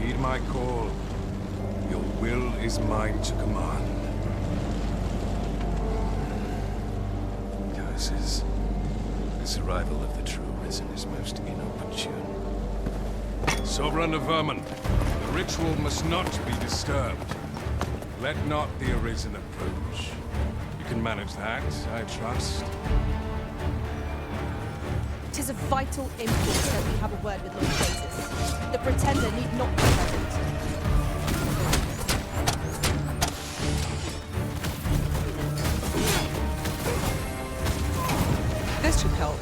Heed my call. Your will is mine to command. Curses. This arrival of the true risen is most inopportune. Sovereign of vermin, the ritual must not be disturbed. Let not the arisen approach. You can manage that, I trust. It is of vital import that we have a word with Lord Jesus. The pretender need not be present. This should help.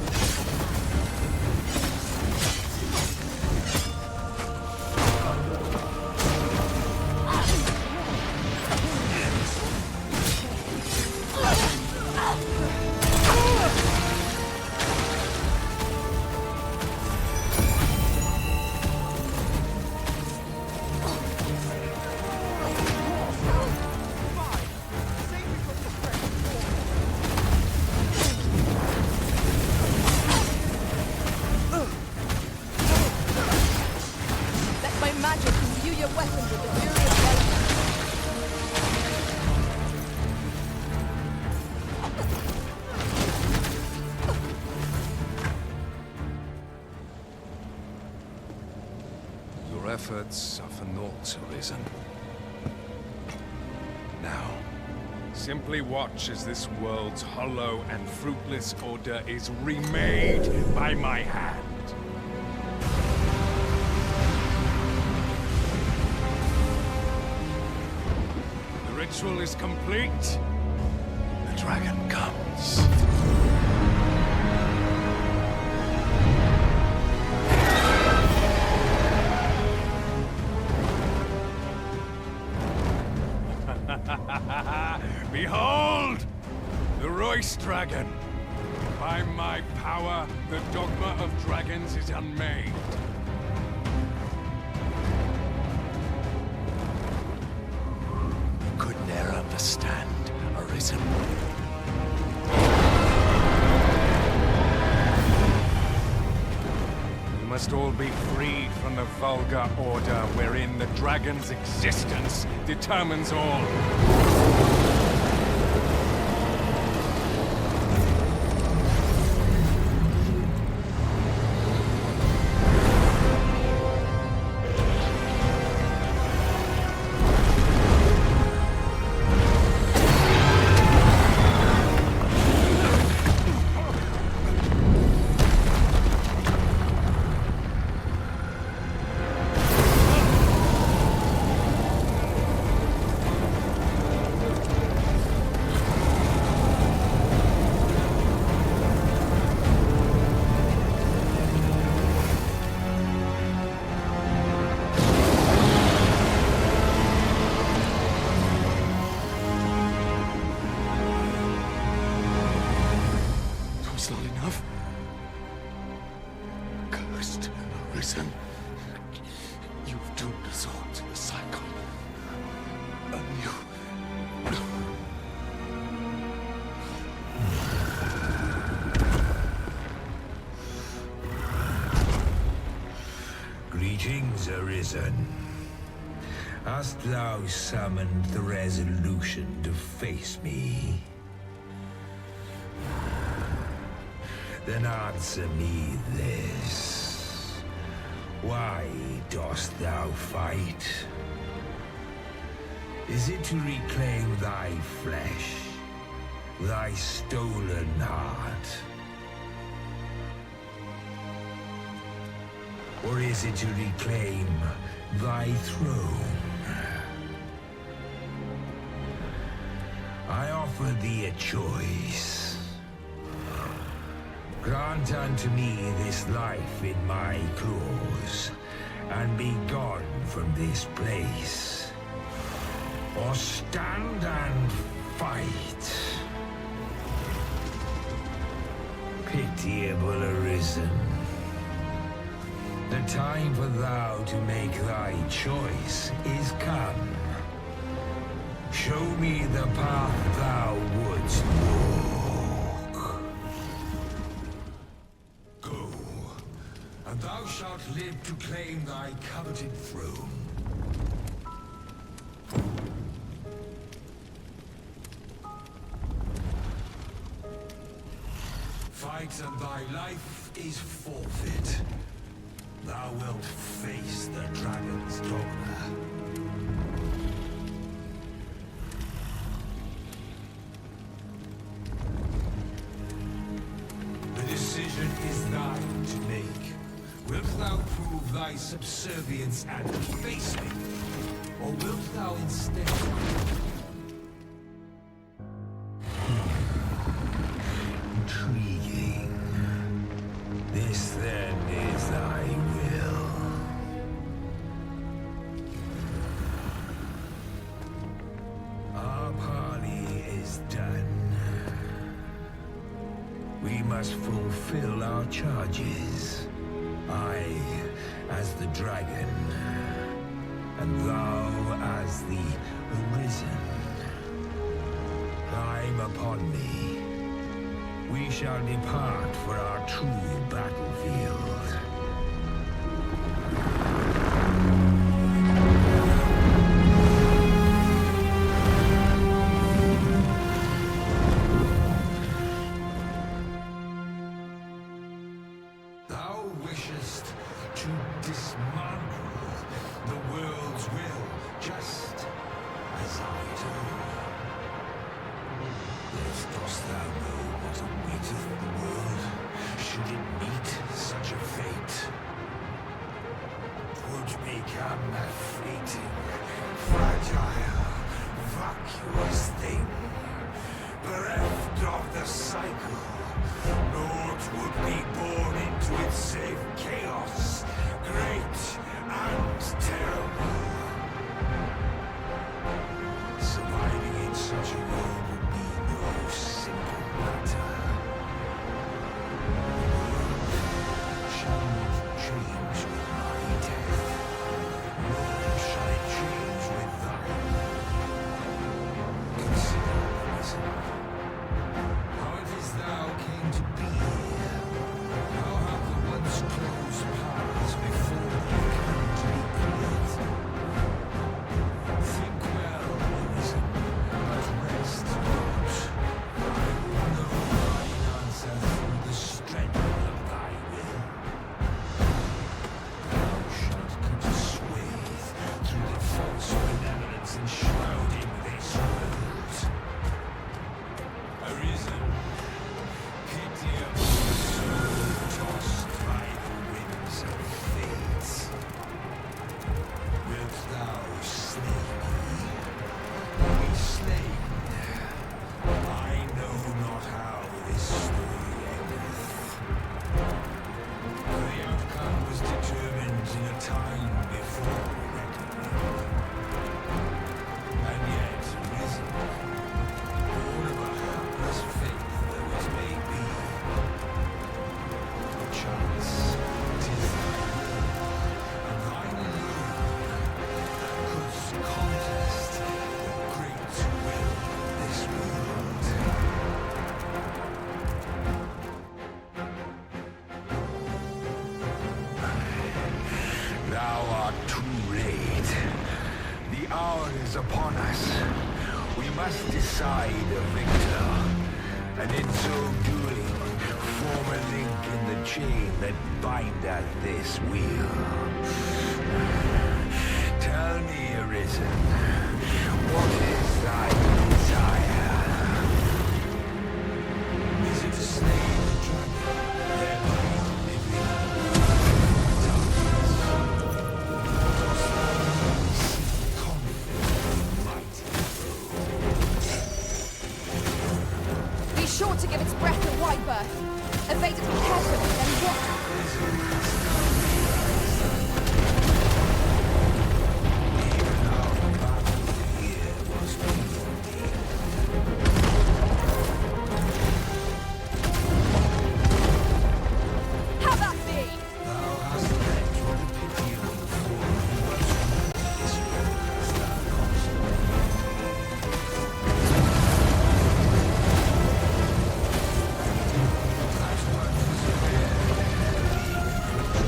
Efforts are for naught, arisen. Now, simply watch as this world's hollow and fruitless order is remade by my hand. The ritual is complete. The dragon comes. Behold! The Royce Dragon! By my power, the dogma of dragons is unmade. You could ne'er understand, arisen. We must all be freed from the vulgar order wherein the dragon's existence determines all. You've doomed us all to the cycle. Greetings, arisen. Hast thou summoned the resolution to face me? Then answer me this. Why dost thou fight? Is it to reclaim thy flesh, thy stolen heart? Or is it to reclaim thy throne? I offer thee a choice. Grant unto me this life in my claws, and be gone from this place. Or stand and fight. Pitiable arisen. The time for thou to make thy choice is come. Show me the path thou wouldst walk. Go, and thou shalt live to claim thy coveted throne. fight and thy life is forfeit. Thou wilt face the dragon's dogma. The decision is thine to make. Wilt thou prove thy subservience and face me? Or wilt thou instead... Intriguing. This then is thy will. Our parley is done. We must fulfill our charges. I, as the dragon, and thou as the arisen. Climb upon me. We shall depart for our true battlefield. Thou wishest to dismantle the world's will, just as I do. Yet dost thou know what awaiteth the world, should it meet such a fate? 'Twould become a fleeting, fragile, vacuous thing, bereft of the cycle. Naught would be born into its save chaos, great and terrible. Surviving in such a world would be no simple matter. Shall not change with my death, nor shall it change with thine. Consider the reason. How it is thou came to be here. How have the once closed paths before thee come to be cleared? Think well, reason, but rest not. I will know thine answer through the strength of thy will. Thou shalt come to swathe through the false benevolence enshrouding this world. Arisen, pitiable soul tossed by the winds of fate. Wilt thou slay me? Be slain. I know not how this story endeth. The outcome was determined in a time before reckoning. And yet, arisen, born of a hapless faith though it may be. Perchance, 'tis thy will, and thine alone, couldst contest the great will of this world. Thou art too late. The hour is upon us. We must decide a victor, and in so doing, form a link in the chain that bindeth this wheel. Tell me, Arisen, what is thy desire? Is it to slay the dragon, thereby living darkness? Dost thou seek conflict with mighty foe? Be sure to give its breath a wide berth. Evade it carefully, then what? Even our battle here was preordained. Have that be! Thou hast met with the pitiable fool who once ruled this realm as thou constantly. That one was aware, being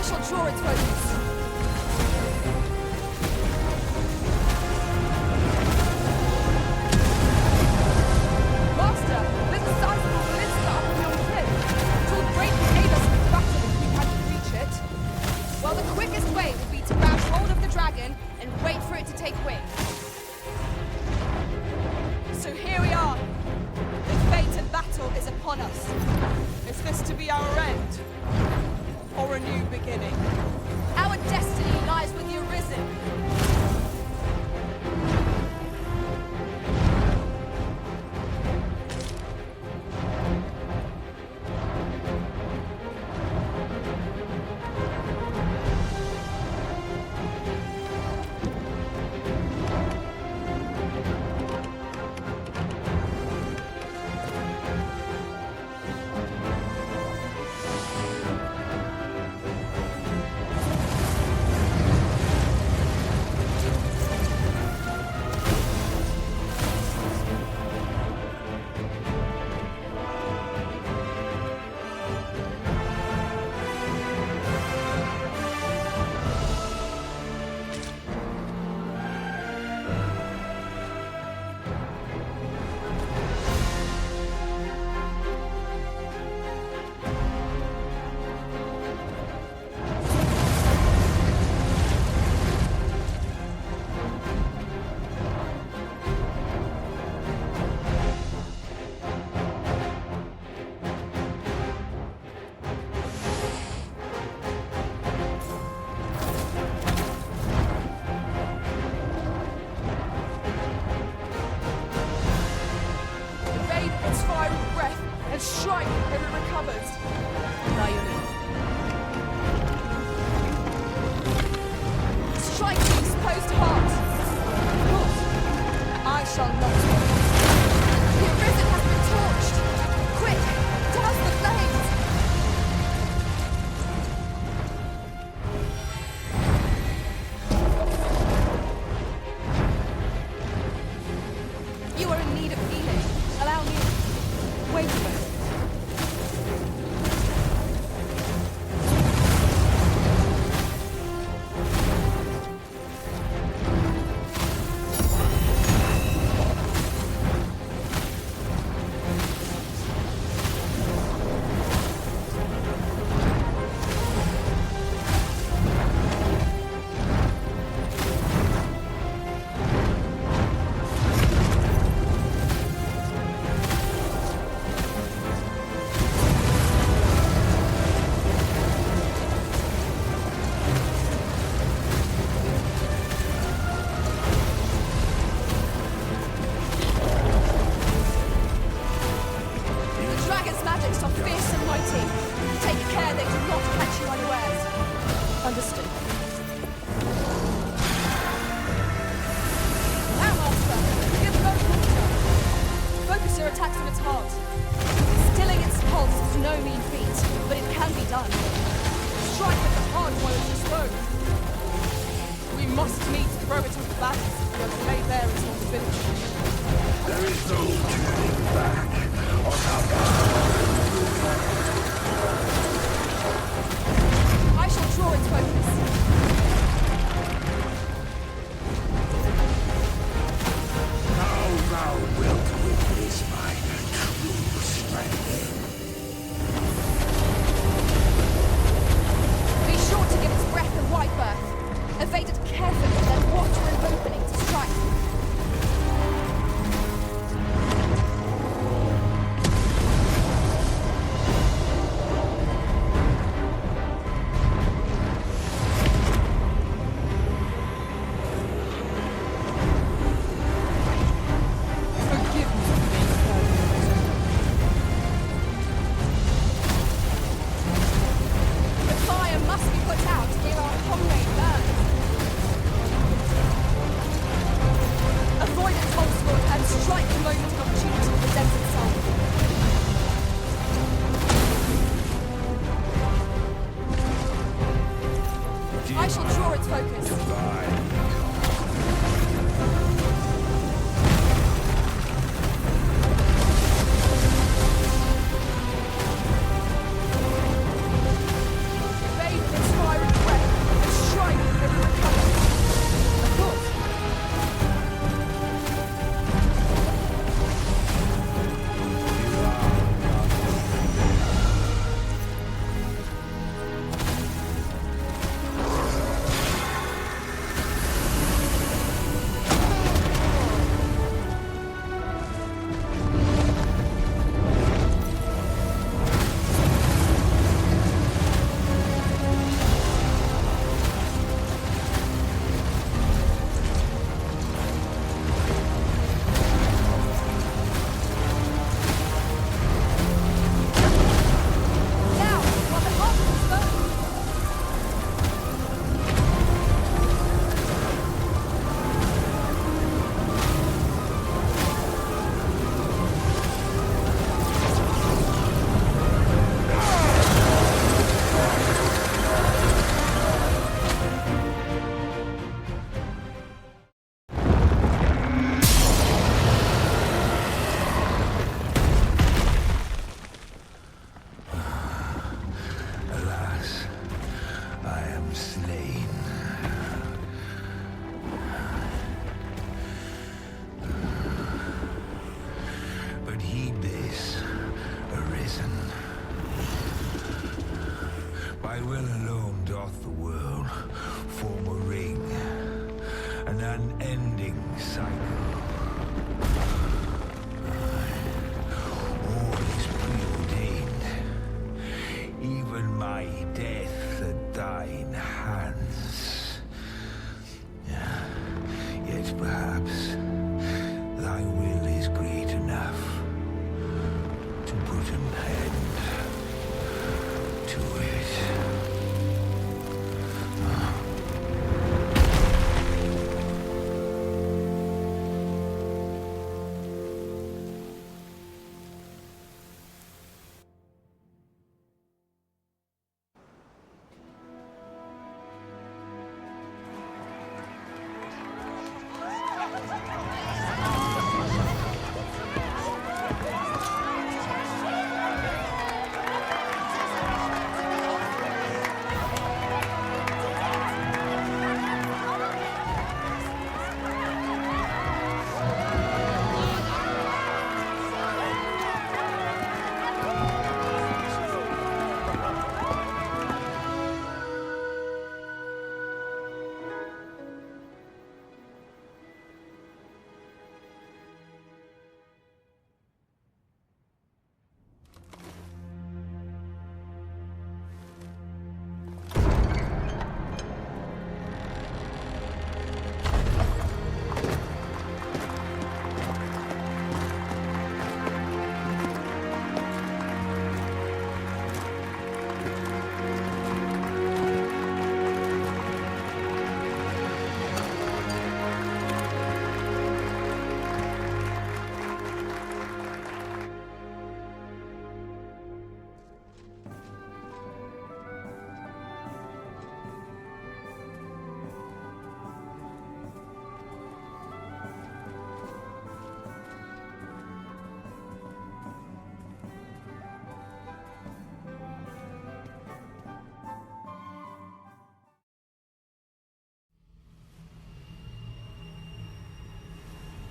shall draw its focus. Master, there's a sizable ballista up on your cliff. It will greatly aid us in the battle if we can reach it. Well, the quickest way would be to grab hold of the dragon and wait for it to take wing. So here we are. The fate of battle is upon us. Is this to be our end? Or a new beginning? Our destiny lies with the Arisen. And strike if it recovers. Naomi. Strike the exposed heart. Good. I shall not win. The Arisen has been torched. Quick, douse the flames. You are in need of healing. Allow me. Wait a minute. Understood. Now, Master, give the boat water. Focus your attacks on its heart. Stilling its pulse is no mean feat, but it can be done. Strike at the heart while it's exposed. We must needs throw it into battle if we are to lay bare its responsibility. There is no turning back on I shall draw its focus. cycle. All is preordained. Even my death at thine hands. Yet perhaps thy will is great enough to put an end to it.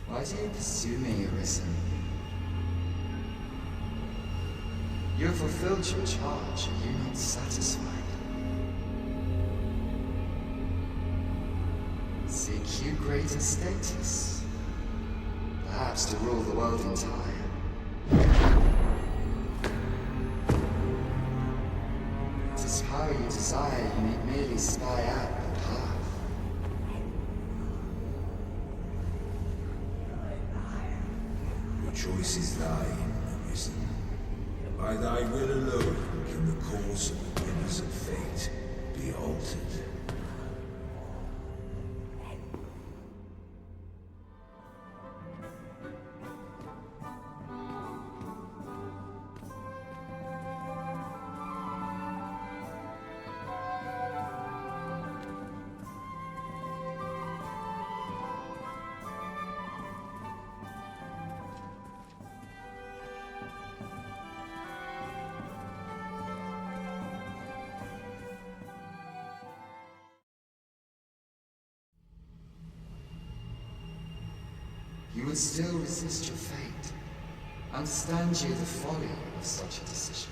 Why do you pursue me, Arisen? You have fulfilled your charge, are you not satisfied? Seek you greater status? Perhaps to rule the world entire? It is power you desire, you need merely spy out the path. Choice is thine, Arisen. By thy will alone can the course of the winners of fate be altered. You would still resist your fate. Understand you the folly of such a decision.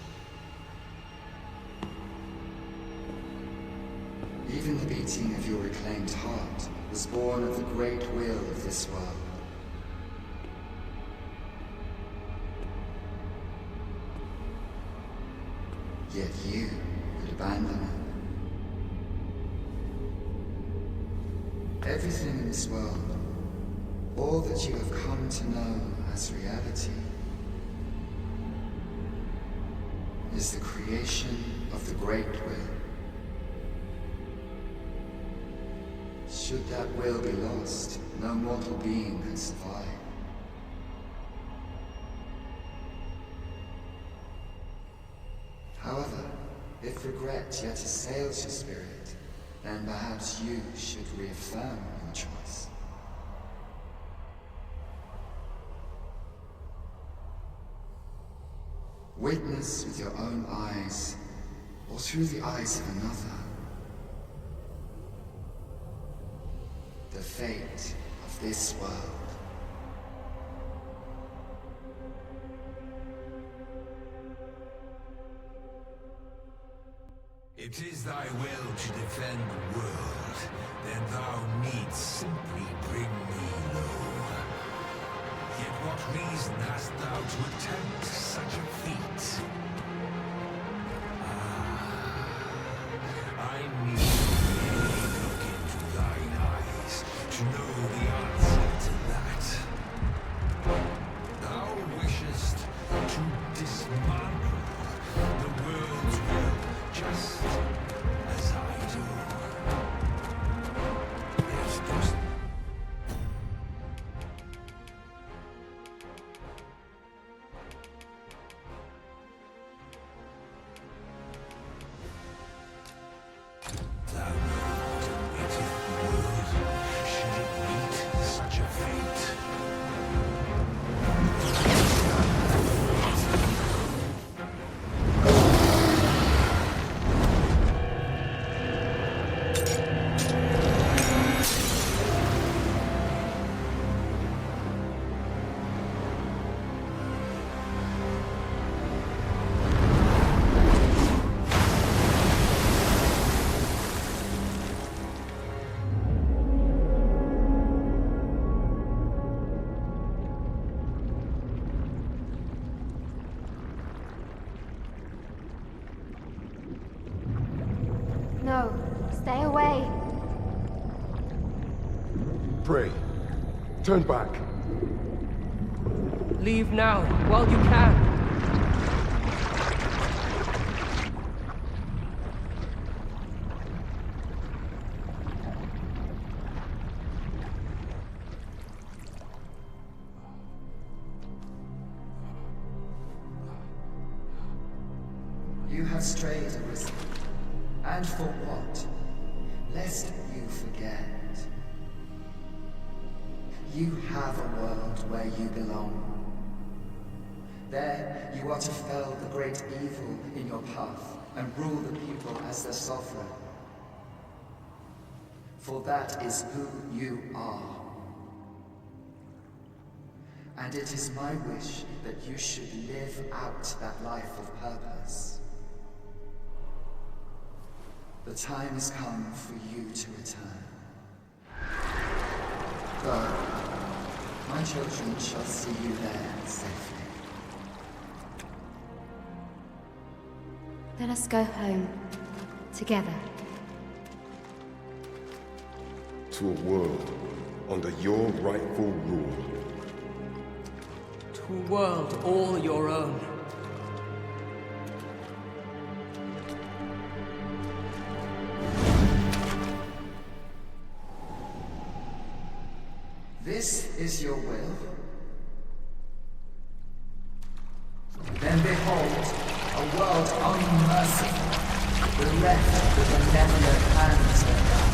Even the beating of your reclaimed heart was born of the great will of this world. Yet you would abandon it. Everything in this world, all that you have come to know as reality, is the creation of the great will. Should that will be lost, no mortal being can survive. However, if regret yet assails your spirit, then perhaps you should reaffirm your choice. Witness with your own eyes, or through the eyes of another, the fate of this world. It is thy will to defend the world, then thou needst simply bring me low. Yet what reason hast thou to attempt such a feat? I need to look into thine eyes to know the answer to that. Thou wishest to dismantle the world's will just as I do. Yes, dost. Thou knowest it is the world should it meet such a fate. No, stay away. Pray. Turn back. Leave now, while you can. You have strayed, Arisen. And for what? Lest you forget. You have a world where you belong. There, you are to fell the great evil in your path and rule the people as their sovereign. For that is who you are. And it is my wish that you should live out that life of purpose. The time has come for you to return. Go. My children shall see you there safely. Let us go home. Together. To a world under your rightful rule. To a world all your own. This is your will? Then behold, a world unmerciful, bereft with benevolent hands.